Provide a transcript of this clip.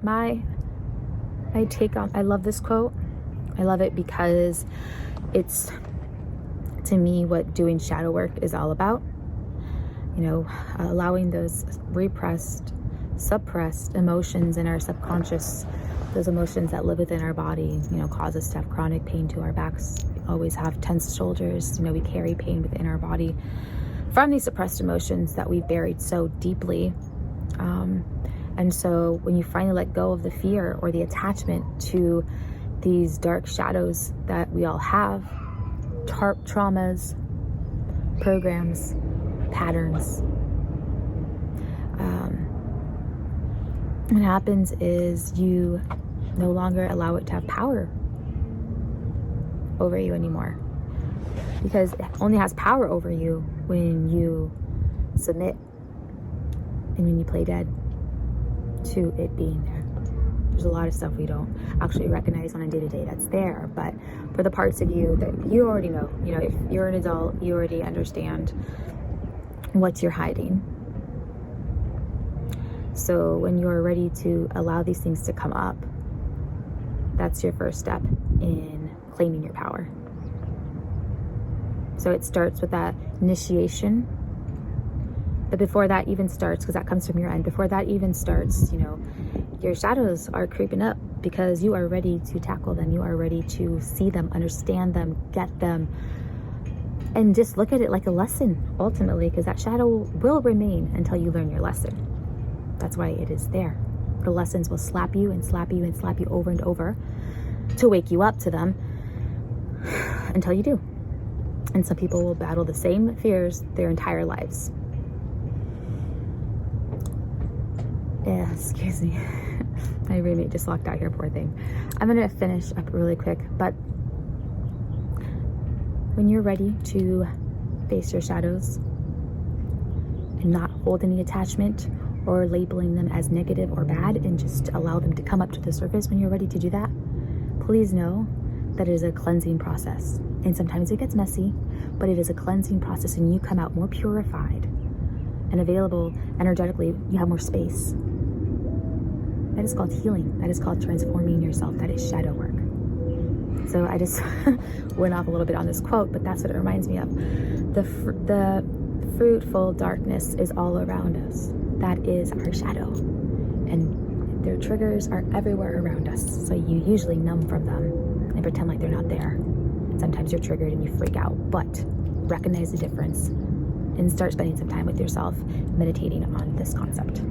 My take on, I love this quote. I love it because it's, to me, what doing shadow work is all about. You know, allowing those repressed, suppressed emotions in our subconscious, those emotions that live within our body, you know, cause us to have chronic pain to our backs. We always have tense shoulders. You know, we carry pain within our body from these suppressed emotions that we've buried so deeply. And so when you finally let go of the fear or the attachment to these dark shadows that we all have, traumas, programs, patterns, what happens is you no longer allow it to have power over you anymore, because it only has power over you when you submit and when you play dead to it being there. There's a lot of stuff we don't actually recognize on a day-to-day that's there, but for the parts of you that you already know, you know, if you're an adult, you already understand what you're hiding. So when you're ready to allow these things to come up, that's your first step in claiming your power. So it starts with that initiation. But before that even starts, because that comes from your end, before that even starts, you know, your shadows are creeping up because you are ready to tackle them. You are ready to see them, understand them, get them, and just look at it like a lesson, ultimately, because that shadow will remain until you learn your lesson. That's why it is there. The lessons will slap you and slap you and slap you over and over to wake you up to them until you do. And some people will battle the same fears their entire lives. Yeah, excuse me. My roommate just locked out here, poor thing. I'm gonna finish up really quick, but when you're ready to face your shadows and not hold any attachment or labeling them as negative or bad and just allow them to come up to the surface, when you're ready to do that, please know that it is a cleansing process. And sometimes it gets messy, but it is a cleansing process, and you come out more purified and available energetically. You have more space. That is called healing. That is called transforming yourself. That is shadow work. So I just went off a little bit on this quote, but that's what it reminds me of. The fruitful darkness is all around us. That is our shadow. And their triggers are everywhere around us. So you usually numb from them and pretend like they're not there. Sometimes you're triggered and you freak out, but recognize the difference and start spending some time with yourself meditating on this concept.